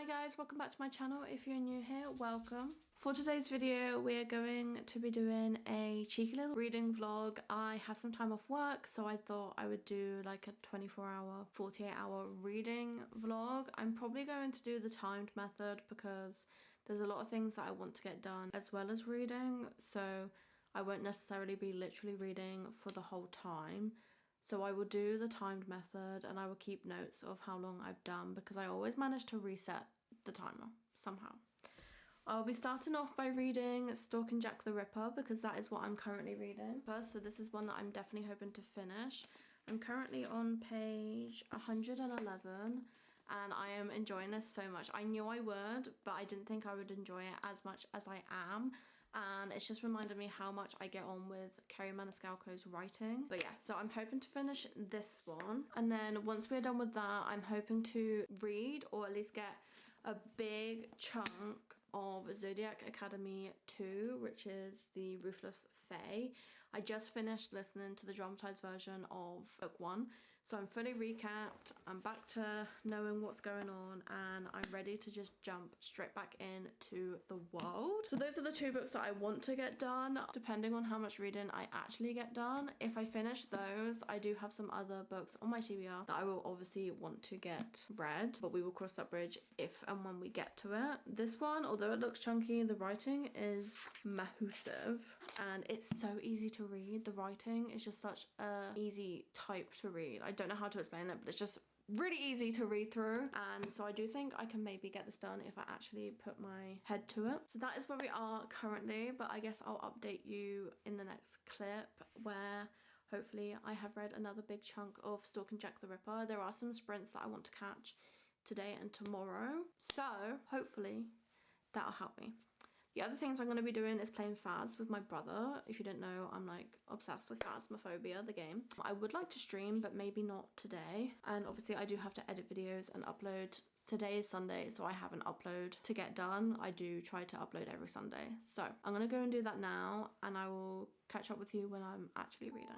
guys, welcome back to my channel. If you're new here, welcome. For today's video, we're going to be doing a cheeky little reading vlog. I have some time off work, so I thought I would do like a 24-hour, 48-hour reading vlog. I'm probably going to do the timed method because there's a lot of things that I want to get done as well as reading, so I won't necessarily be literally reading for the whole time. So I will do the timed method and I will keep notes of how long I've done because I always manage to reset the timer somehow. I'll be starting off by reading Stalking Jack the Ripper because that is what I'm currently reading. So this is one that I'm definitely hoping to finish. I'm currently on page 111 and I am enjoying this so much. I knew I would, but I didn't think I would enjoy it as much as I am. And it's just reminded me how much I get on with Kerry Maniscalco's writing. But yeah, so I'm hoping to finish this one. And then once we're done with that, I'm hoping to read or at least get a big chunk of Zodiac Academy 2, which is the Ruthless Fae. I just finished listening to the dramatized version of book 1, so I'm fully recapped. I'm back to knowing what's going on and I'm ready to just jump straight back into the world. So those are the two books that I want to get done, depending on how much reading I actually get done. If I finish those, I do have some other books on my TBR that I will obviously want to get read, but we will cross that bridge if and when we get to it. This one, although it looks chunky, the writing is massive and it's so easy to read. The writing is just such a easy type to read. I don't know how to explain it, but it's just really easy to read through, and so I do think I can maybe get this done if I actually put my head to it. So that is where we are currently, but I guess I'll update you in the next clip where hopefully I have read another big chunk of Stalking Jack the Ripper. There are some sprints that I want to catch today and tomorrow, so hopefully that'll help me. The other things I'm going to be doing is playing Phas with my brother. If you didn't know, I'm like obsessed with Phasmophobia, the game. I would like to stream, but maybe not today. And obviously I do have to edit videos and upload. Today is Sunday, so I have an upload to get done. I do try to upload every Sunday. So I'm going to go and do that now, and I will catch up with you when I'm actually reading.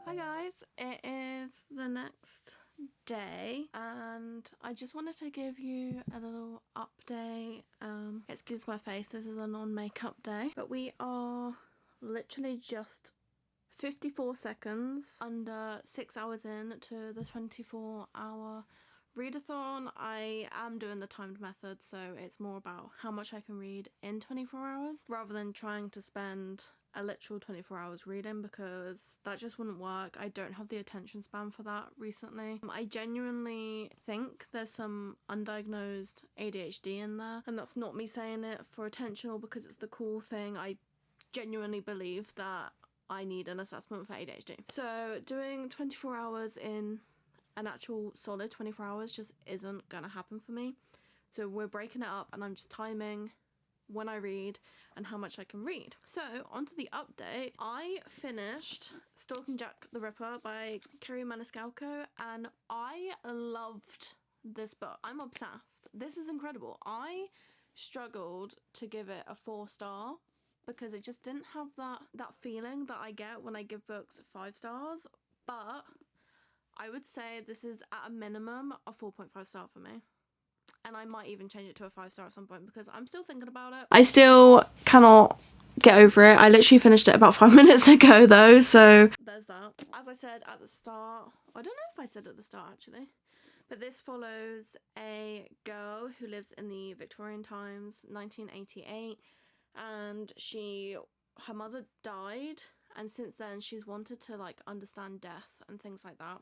Hi guys, it is the next day and I just wanted to give you a little update. Excuse my face, this is a non-makeup day, but we are literally just 54 seconds under 6 hours in to the 24-hour readathon. I am doing the timed method, so it's more about how much I can read in 24 hours rather than trying to spend a literal 24 hours reading, because that just wouldn't work. I don't have the attention span for that recently. I genuinely think there's some undiagnosed ADHD in there, and that's not me saying it for attention or because it's the cool thing. I genuinely believe that I need an assessment for ADHD. So doing 24 hours in an actual solid 24 hours just isn't gonna happen for me. So we're breaking it up and I'm just timing when I read and how much I can read. So onto the update. I finished Stalking Jack the Ripper by Kerry Maniscalco and I loved this book. I'm obsessed. This is incredible. I struggled to give it a 4-star because it just didn't have that feeling that I get when I give books 5 stars, but I would say this is at a minimum a 4.5 star for me. And I might even change it to a 5-star at some point because I'm still thinking about it. I still cannot get over it. I literally finished it about 5 minutes ago though, so there's that. As I said at the start, I don't know if I said at the start actually, but this follows a girl who lives in the Victorian times, 1988, and her mother died, and since then she's wanted to like understand death and things like that.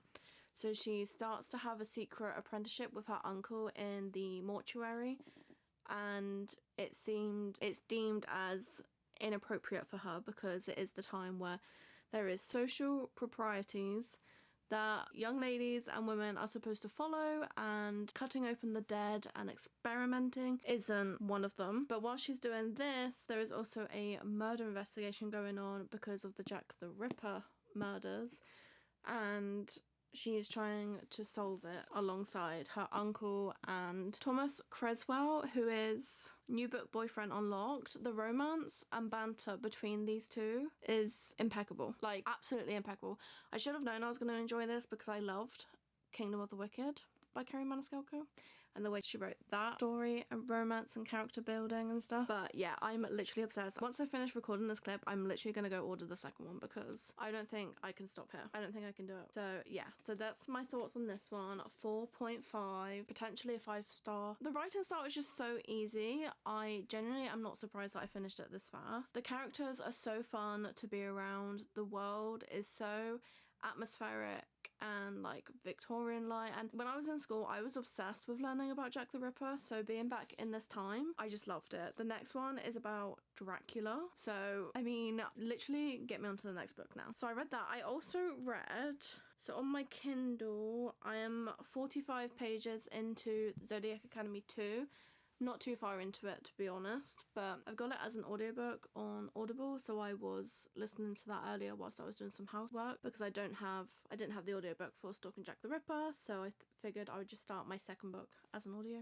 So she starts to have a secret apprenticeship with her uncle in the mortuary, and it's deemed as inappropriate for her because it is the time where there is social proprieties that young ladies and women are supposed to follow, and cutting open the dead and experimenting isn't one of them. But while she's doing this, there is also a murder investigation going on because of the Jack the Ripper murders, and she's trying to solve it alongside her uncle and Thomas Creswell, who is new book boyfriend unlocked. The romance and banter between these two is impeccable, like absolutely impeccable. I should have known I was going to enjoy this because I loved Kingdom of the Wicked by Kerry Maniscalco, and the way she wrote that story and romance and character building and stuff. But yeah, I'm literally obsessed. Once I finish recording this clip, I'm literally gonna go order the second one because I don't think I can stop here. I don't think I can do it. So yeah, so that's my thoughts on this one. 4.5, potentially a 5-star. The writing style is just so easy. I genuinely am not surprised that I finished it this fast. The characters are so fun to be around. The world is so atmospheric and like Victorian light, and when I was in school I was obsessed with learning about Jack the Ripper, so being back in this time I just loved it. The next one is about Dracula, so I mean literally get me onto the next book now. So I read that. I also read, so on my Kindle I am 45 pages into Zodiac Academy 2. Not too far into it, to be honest, but I've got it as an audiobook on Audible, so I was listening to that earlier whilst I was doing some housework because I didn't have the audiobook for Stalking Jack the Ripper, so I figured I would just start my second book as an audio.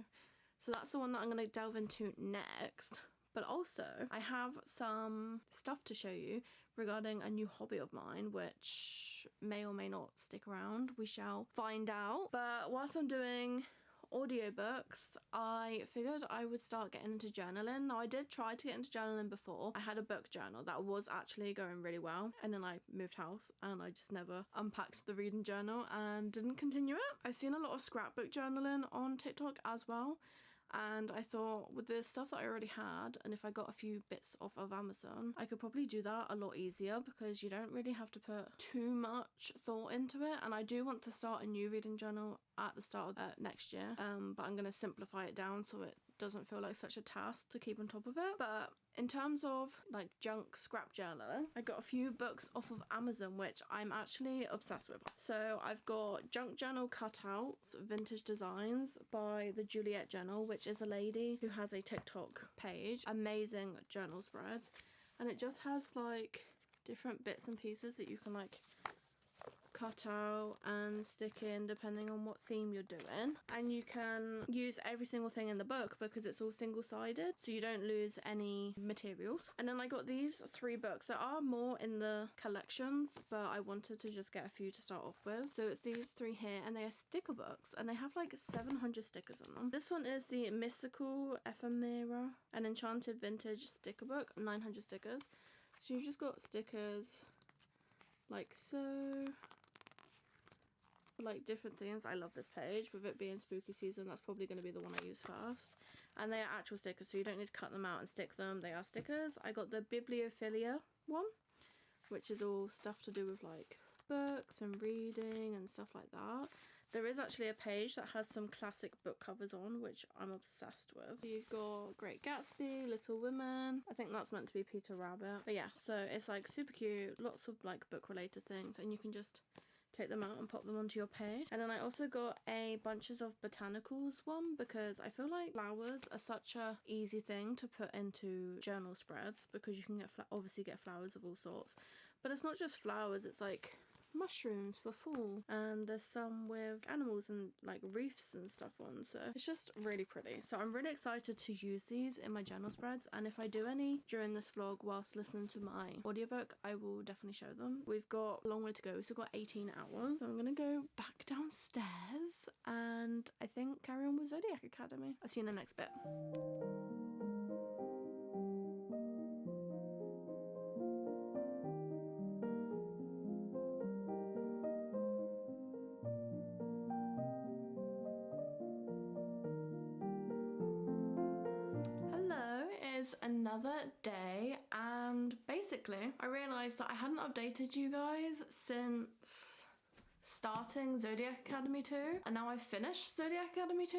So that's the one that I'm going to delve into next. But also I have some stuff to show you regarding a new hobby of mine, which may or may not stick around. We shall find out. But whilst I'm doing audiobooks, I figured I would start getting into journaling. Now I did try to get into journaling before. I had a book journal that was actually going really well, and then I moved house and I just never unpacked the reading journal and didn't continue it. I've seen a lot of scrapbook journaling on TikTok as well, and I thought with the stuff that I already had, and if I got a few bits off of Amazon, I could probably do that a lot easier because you don't really have to put too much thought into it. And I do want to start a new reading journal at the start of next year, but I'm going to simplify it down so it doesn't feel like such a task to keep on top of it. But in terms of like junk scrap journaling, I got a few books off of Amazon which I'm actually obsessed with. So I've got Junk Journal Cutouts Vintage Designs by the Juliet Journal, which is a lady who has a TikTok page. Amazing journal spread, and it just has like different bits and pieces that you can like cut out and stick in depending on what theme you're doing, and you can use every single thing in the book because it's all single-sided, so you don't lose any materials. And then I got these 3 books that are more in the collections, but I wanted to just get a few to start off with. So it's these 3 here, and they are sticker books, and they have like 700 stickers on them. This one is the Mystical Ephemera, an Enchanted Vintage sticker book, 900 stickers. So you've just got stickers like so, like different things. I love this page. With it being spooky season, that's probably going to be the one I use first. And they are actual stickers, so you don't need to cut them out and stick them. They are stickers. I got the Bibliophilia one, which is all stuff to do with like books and reading and stuff like that. There is actually a page that has some classic book covers on, which I'm obsessed with. You've got Great Gatsby, Little Women. I think that's meant to be Peter Rabbit. But yeah, so it's like super cute. Lots of like book related things, and you can just take them out and pop them onto your page. And then I also got a Bunches of Botanicals one because I feel like flowers are such a easy thing to put into journal spreads because you can get obviously get flowers of all sorts, but it's not just flowers, it's like mushrooms for fall, and there's some with animals and like reefs and stuff on, so it's just really pretty. So I'm really excited to use these in my journal spreads, and if I do any during this vlog whilst listening to my audiobook, I will definitely show them. We've got a long way to go. We've still got 18 hours, so I'm gonna go back downstairs and I think carry on with Zodiac Academy. I'll see you in the next bit. Another day, and basically I realized that I hadn't updated you guys since starting Zodiac Academy 2, and now I've finished Zodiac Academy 2,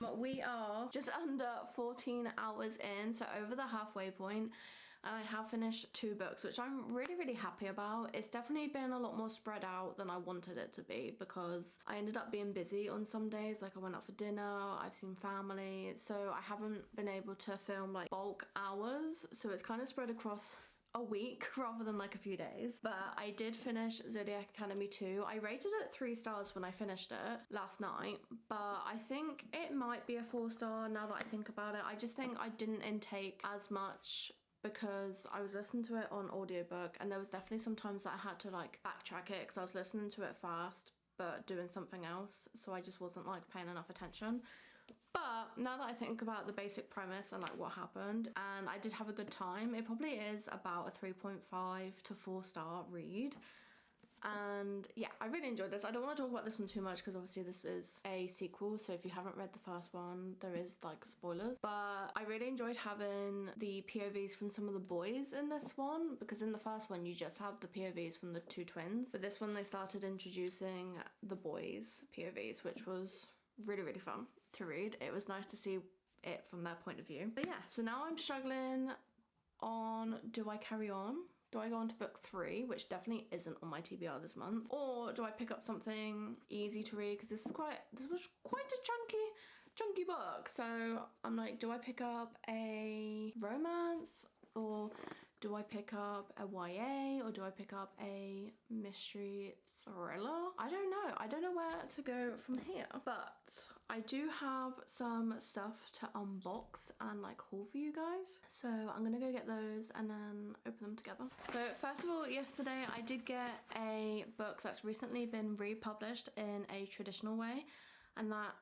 so we are just under 14 hours in, so over the halfway point, and I have finished 2 books, which I'm really happy about. It's definitely been a lot more spread out than I wanted it to be because I ended up being busy on some days. Like I went out for dinner, I've seen family, so I haven't been able to film like bulk hours, so it's kind of spread across a week rather than like a few days. But I did finish Zodiac Academy 2. I rated it 3 stars when I finished it last night, but I think it might be a 4-star now that I think about it. I just think I didn't intake as much because I was listening to it on audiobook, and there was definitely some times that I had to like backtrack it because I was listening to it fast but doing something else, so I just wasn't like paying enough attention. But now that I think about the basic premise and like what happened, and I did have a good time, it probably is about a 3.5 to 4-star read. And yeah, I really enjoyed this. I don't want to talk about this one too much because obviously this is a sequel, so if you haven't read the first one, there is like spoilers. But I really enjoyed having the POVs from some of the boys in this one, because in the first one you just have the POVs from the 2 twins, but this one they started introducing the boys' POVs, which was really, really fun to read. It was nice to see it from their point of view. But yeah, so now I'm struggling on, do I carry on? Do I go on to book 3, which definitely isn't on my TBR this month? Or do I pick up something easy to read? Because this was quite a chunky book. So I'm like, do I pick up a romance? Or do I pick up a YA? Or do I pick up a mystery thriller? I don't know. I don't know where to go from here. But I do have some stuff to unbox and like haul for you guys. So I'm gonna go get those and then open them together. So first of all, yesterday I did get a book that's recently been republished in a traditional way. And that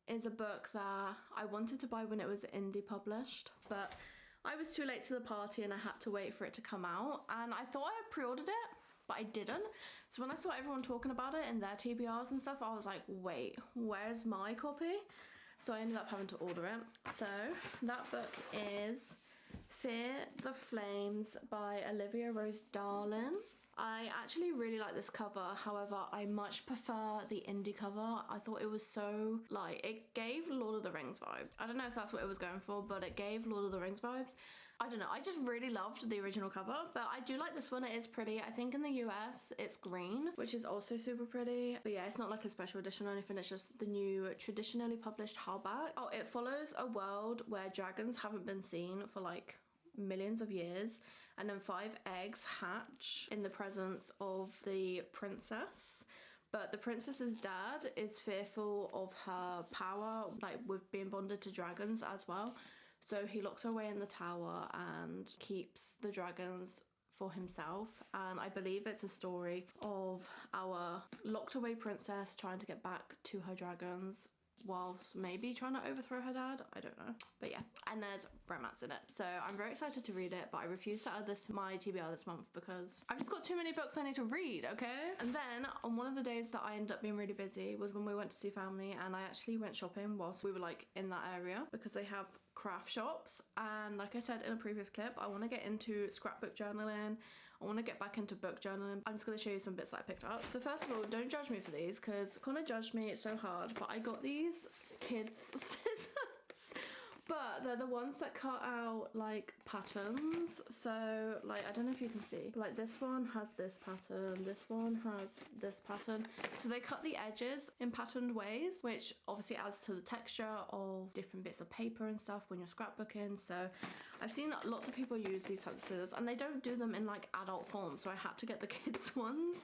is a book that I wanted to buy when it was indie published, but I was too late to the party and I had to wait for it to come out. And I thought I had pre-ordered it, but I didn't. So when I saw everyone talking about it in their TBRs and stuff, I was like, wait, where's my copy? So I ended up having to order it. So that book is Fear the Flames by Olivia Rose Darling. I actually really like this cover, however I much prefer the indie cover. I thought it was so, like, it gave Lord of the Rings vibes. I don't know if that's what it was going for, but it gave Lord of the Rings vibes. I don't know, I just really loved the original cover, but I do like this one. It is pretty. I think in the US it's green, which is also super pretty. But yeah, it's not like a special edition or anything, it's just the new traditionally published hardback. Oh, it follows a world where dragons haven't been seen for like millions of years, and then 5 eggs hatch in the presence of the princess. But the princess's dad is fearful of her power, like with being bonded to dragons as well. So he locks her away in the tower and keeps the dragons for himself. And I believe it's a story of our locked away princess trying to get back to her dragons whilst maybe trying to overthrow her dad. I don't know. But yeah, and there's romance in it. So I'm very excited to read it, but I refuse to add this to my TBR this month because I've just got too many books I need to read, okay? And then on one of the days that I ended up being really busy was when we went to see family, and I actually went shopping whilst we were like in that area because they have craft shops. And like I said in a previous clip, I want to get into scrapbook journaling. I want to get back into book journaling. I'm just going to show you some bits that I picked up. So first of all, don't judge me for these because Connor judged me so hard, but I got these kids scissors. But they're the ones that cut out like patterns. So like, I don't know if you can see, but like this one has this pattern, this one has this pattern. So they cut the edges in patterned ways, which obviously adds to the texture of different bits of paper and stuff when you're scrapbooking. So I've seen lots of people use these types of scissors, and they don't do them in like adult form, so I had to get the kids ones.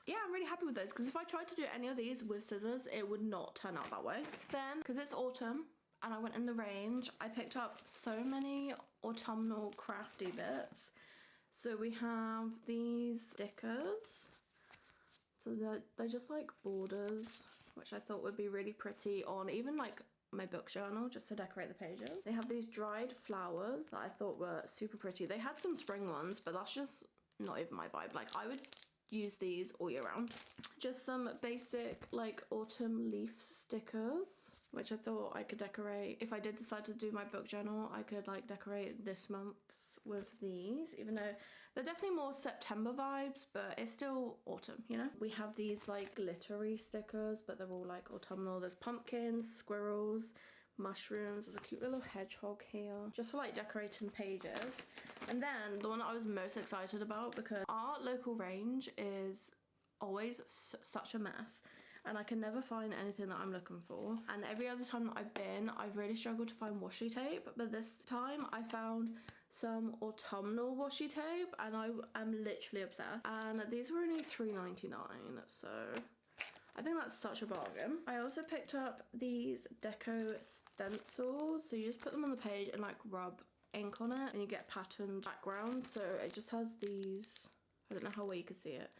Yeah, I'm really happy with those because if I tried to do any of these with scissors, it would not turn out that way. Then, because it's autumn and I went in the range, I picked up so many autumnal crafty bits. So we have these stickers. So they're just like borders, which I thought would be really pretty on even like my book journal, just to decorate the pages. They have these dried flowers that I thought were super pretty. They had some spring ones, but that's just not even my vibe. Like, I would use these all year round. Just some basic like autumn leaf stickers, which I thought I could decorate. If I did decide to do my book journal, I could like decorate this month's with these, even though they're definitely more September vibes, but it's still autumn, you know? We have these like glittery stickers, but they're all like autumnal. There's pumpkins, squirrels, mushrooms. There's a cute little hedgehog here, just for like decorating pages. And then the one that I was most excited about, because our local range is always such a mess, and I can never find anything that I'm looking for. And every other time that I've been, I've really struggled to find washi tape, but this time I found some autumnal washi tape, and I am literally obsessed. And these were only $3.99, so I think that's such a bargain. I also picked up these deco stencils. So you just put them on the page and like rub ink on it and you get patterned background. So it just has these, I don't know how well you can see it,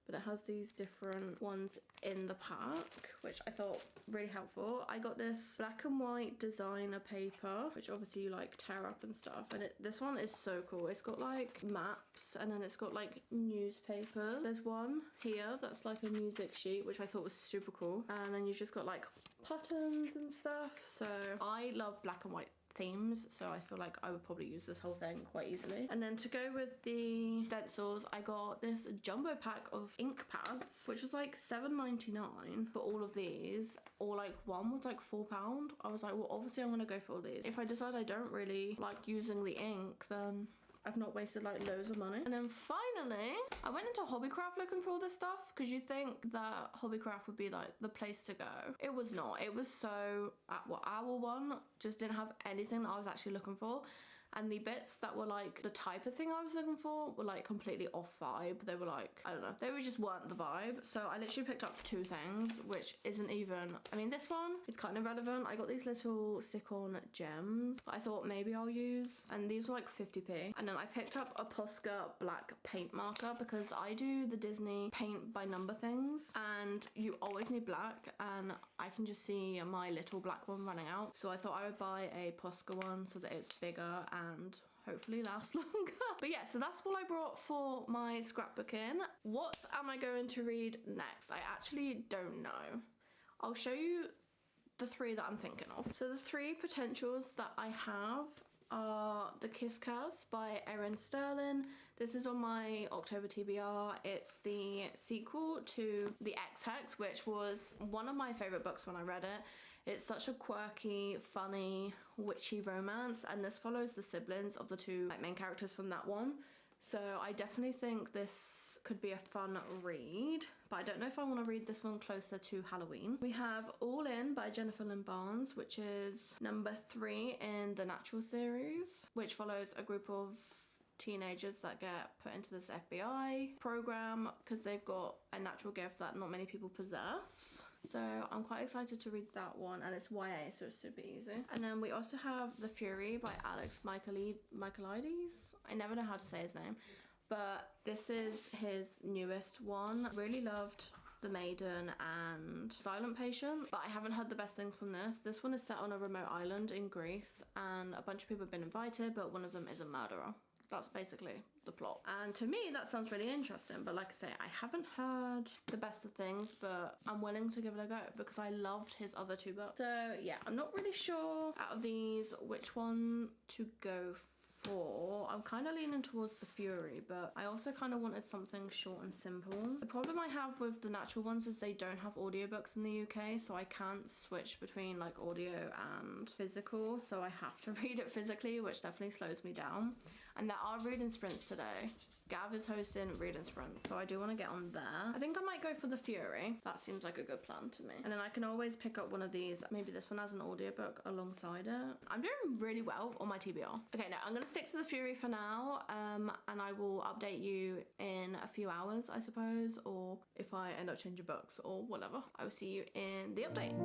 but it has these different ones in the pack, which I thought really helpful. I got this black and white designer paper, which obviously you like tear up and stuff. And this one is so cool. It's got like maps and then it's got like newspapers. There's one here that's like a music sheet, which I thought was super cool. And then you've just got like buttons and stuff. So I love black and white themes, so I feel like I would probably use this whole thing quite easily. And then to go with the stencils, I got this jumbo pack of ink pads, which was like $7.99 for all of these, or like one was like £4. I was like, well, obviously I'm gonna go for all these. If I decide I don't really like using the ink, then I've not wasted like loads of money. And then finally, I went into Hobbycraft looking for all this stuff, because you'd think that Hobbycraft would be like the place to go. It was not. It was so, our one just didn't have anything that I was actually looking for. And the bits that were like the type of thing I was looking for were like completely off vibe. They were like, I don't know, they just weren't the vibe. So I literally picked up two things, which isn't even, I mean, this one is kind of relevant. I got these little stick-on gems that I thought maybe I'll use, and these were like 50p. And then I picked up a Posca black paint marker, because I do the Disney paint by number things, and you always need black, and I can just see my little black one running out. So I thought I would buy a Posca one so that it's bigger and hopefully last longer. But yeah, so that's all I brought for my scrapbooking. What am I going to read next? I actually don't know. I'll show you the three that I'm thinking of. So the three potentials that I have are The Kiss Curse by Erin Sterling. This is on my October TBR. It's the sequel to The X-Hex, which was one of my favourite books when I read it. It's such a quirky, funny, witchy romance, and this follows the siblings of the two main characters from that one. So I definitely think this could be a fun read, but I don't know if I want to read this one closer to Halloween. We have All In by Jennifer Lynn Barnes, which is number 3 in the Natural series, which follows a group of teenagers that get put into this FBI program because they've got a natural gift that not many people possess. So I'm quite excited to read that one, and it's YA, so it's super easy. And then we also have The Fury by Alex Michaelides. I never know how to say his name, but this is his newest one. I really loved The Maiden and Silent Patient, but I haven't heard the best things from this. This one is set on a remote island in Greece, and a bunch of people have been invited, but one of them is a murderer. That's basically the plot. And to me, that sounds really interesting. But like I say, I haven't heard the best of things, but I'm willing to give it a go because I loved his other two books. So yeah, I'm not really sure out of these which one to go for. I'm kind of leaning towards The Fury, but I also kind of wanted something short and simple. The problem I have with the natural ones is they don't have audiobooks in the UK, so I can't switch between like audio and physical, so I have to read it physically, which definitely slows me down. And there are reading sprints today. Gav is hosting reading sprints, so I do want to get on there. I think I might go for The Fury. That seems like a good plan to me. And then I can always pick up one of these. Maybe this one has an audiobook alongside it. I'm doing really well on my TBR. Okay, no, I'm going to stick to The Fury for now, and I will update you in a few hours, I suppose, or if I end up changing books or whatever. I will see you in the update.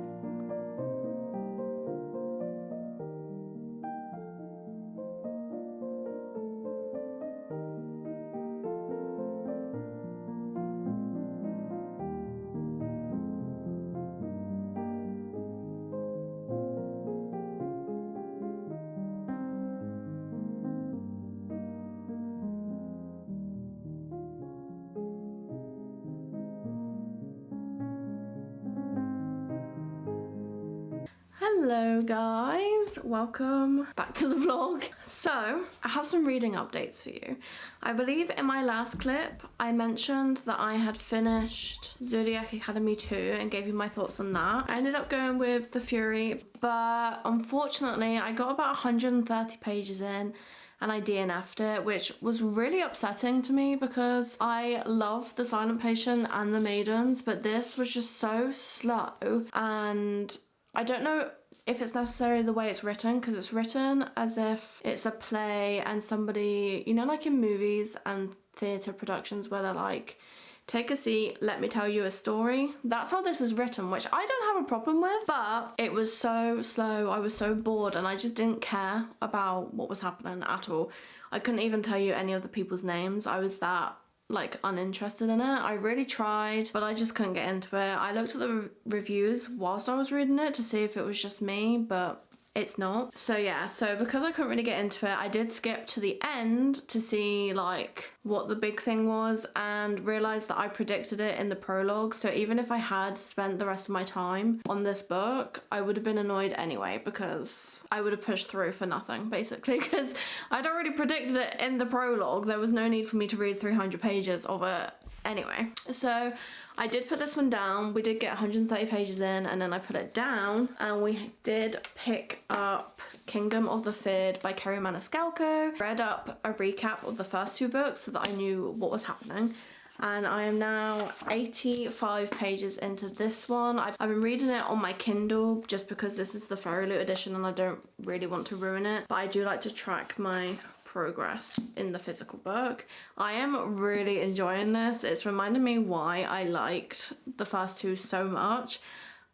Hello guys, welcome back to the vlog. So I have some reading updates for you. I believe in my last clip I mentioned that I had finished Zodiac Academy 2 and gave you my thoughts on that. I ended up going with The Fury, but unfortunately I got about 130 pages in and I DNF'd it, which was really upsetting to me because I love The Silent Patient and The Maidens, but this was just so slow, and I don't know if it's necessarily the way it's written, because it's written as if it's a play and somebody, you know, like in movies and theatre productions where they're like, take a seat, let me tell you a story. That's how this is written, which I don't have a problem with, but it was so slow. I was so bored and I just didn't care about what was happening at all. I couldn't even tell you any of the people's names. I was that like uninterested in it. I really tried, but I just couldn't get into it. I looked at the reviews whilst I was reading it to see if it was just me, but it's not. So yeah, so because I couldn't really get into it, I did skip to the end to see like what the big thing was and realized that I predicted it in the prologue. So even if I had spent the rest of my time on this book, I would have been annoyed anyway, because I would have pushed through for nothing basically, because I'd already predicted it in the prologue. There was no need for me to read 300 pages of it anyway. So I did put this one down. We did get 130 pages in and then I put it down, and we did pick up Kingdom of the Feared by Kerry Maniscalco. Read up a recap of the first two books so that I knew what was happening. And I am now 85 pages into this one. I've been reading it on my Kindle just because this is the Fairy Loot edition and I don't really want to ruin it. But I do like to track my progress in the physical book. I am really enjoying this. It's reminded me why I liked the first two so much.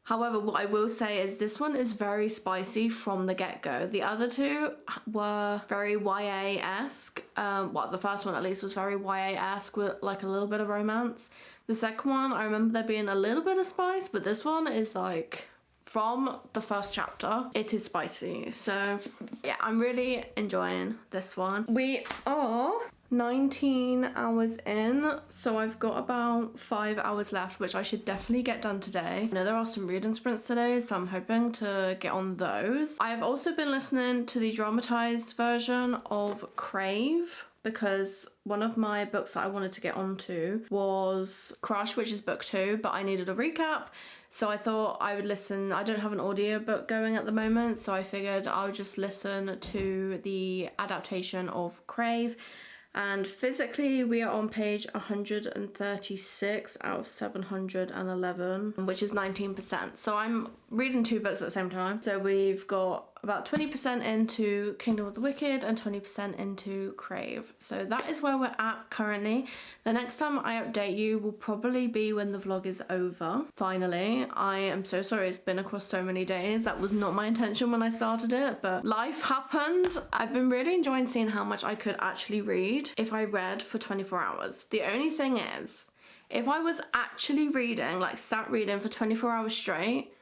However, what I will say is this one is very spicy from the get-go. The other two were very YA-esque. Well, the first one at least was very YA-esque with like a little bit of romance. The second one, I remember there being a little bit of spice, but this one is like, from the first chapter, it is spicy. So yeah, I'm really enjoying this one. We are 19 hours in, so I've got about 5 hours left, which I should definitely get done today. I know there are some reading sprints today, so I'm hoping to get on those. I've also been listening to the dramatized version of Crave, because one of my books that I wanted to get onto was Crush, which is book 2, but I needed a recap. So I thought I would listen. I don't have an audiobook going at the moment, so I figured I would just listen to the adaptation of Crave. And physically we are on page 136 out of 711, which is 19%. So I'm reading two books at the same time. So we've got about 20% into Kingdom of the Wicked and 20% into Crave. So that is where we're at currently. The next time I update you will probably be when the vlog is over. Finally, I am so sorry it's been across so many days. That was not my intention when I started it, but life happened. I've been really enjoying seeing how much I could actually read if I read for 24 hours. The only thing is, if I was actually reading, like sat reading for 24 hours straight,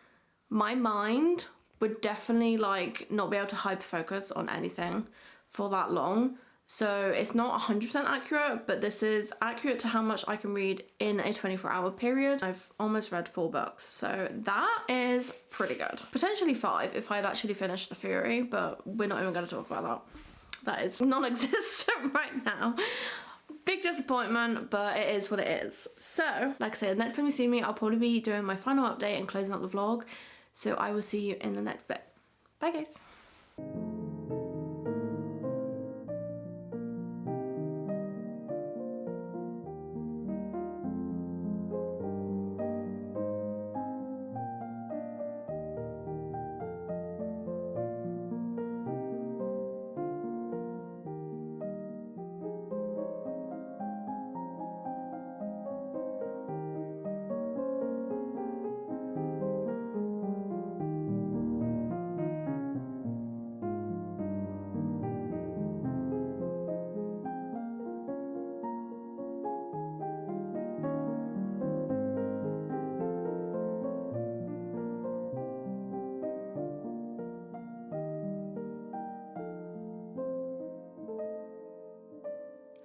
my mind would definitely like not be able to hyper focus on anything for that long. So it's not 100% accurate, but this is accurate to how much I can read in a 24-hour period. I've almost read 4 books, so that is pretty good. Potentially 5 if I'd actually finished The Fury, but we're not even going to talk about that. That is non-existent right now. Big disappointment, but it is what it is. So, like I said, next time you see me, I'll probably be doing my final update and closing up the vlog. So I will see you in the next bit. Bye guys.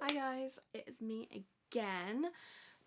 Hi guys, it is me again.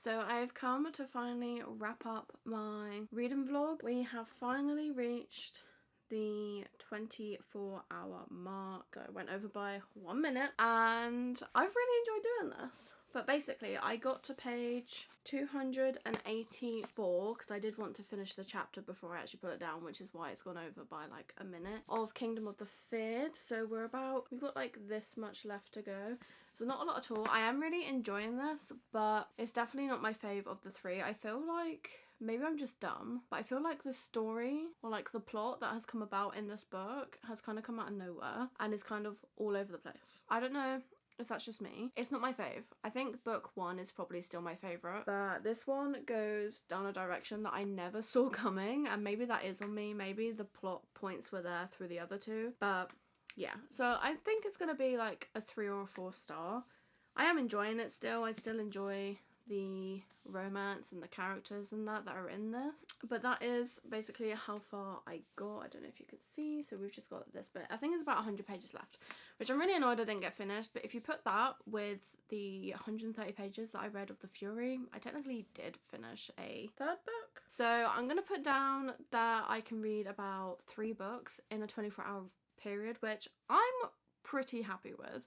So I've come to finally wrap up my reading vlog. We have finally reached the 24-hour mark. I went over by 1 minute and I've really enjoyed doing this. But basically I got to page 284 because I did want to finish the chapter before I actually put it down, which is why it's gone over by like a minute, of Kingdom of the Feared. So we've got like this much left to go. So not a lot at all. I am really enjoying this, but it's definitely not my fave of the 3. I feel like maybe I'm just dumb, but I feel like the story or like the plot that has come about in this book has kind of come out of nowhere and is kind of all over the place. I don't know if that's just me. It's not my fave. I think book 1 is probably still my favourite, but this one goes down a direction that I never saw coming, and maybe that is on me. Maybe the plot points were there through the other two, but yeah. So I think it's gonna be like a 3 or a 4 star. I am enjoying it still. I still enjoy the romance and the characters and that are in this, but that is basically how far I got. I don't know if you could see, so we've just got this bit. I think it's about 100 pages left, which I'm really annoyed I didn't get finished, but if you put that with the 130 pages that I read of The Fury, I technically did finish a 3rd book. So I'm gonna put down that I can read about 3 books in a 24-hour period, which I'm pretty happy with.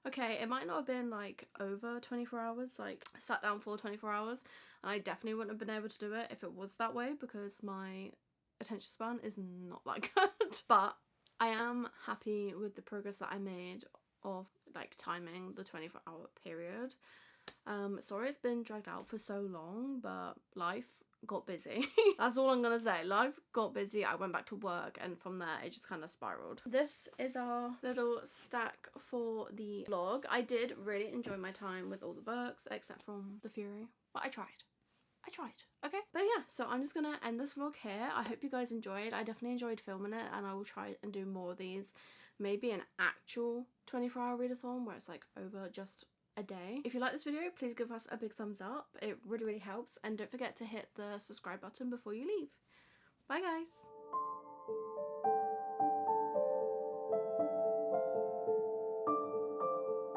Okay, it might not have been like over 24 hours, like I sat down for 24 hours, and I definitely wouldn't have been able to do it if it was that way, because my attention span is not that good. But I am happy with the progress that I made of like timing the 24-hour period. Sorry it's been dragged out for so long, but life got busy. That's all I'm gonna say. Life got busy, I went back to work, and from there it just kind of spiraled. This is our little stack for the vlog. I did really enjoy my time with all the books except from The Fury, but I tried, okay? But yeah, so I'm just gonna end this vlog here. I hope you guys enjoyed. I definitely enjoyed filming it, and I will try and do more of these. Maybe an actual 24-hour readathon where it's like over just a day. If you like this video, please give us a big thumbs up. It really helps, and don't forget to hit the subscribe button before you leave. Bye guys.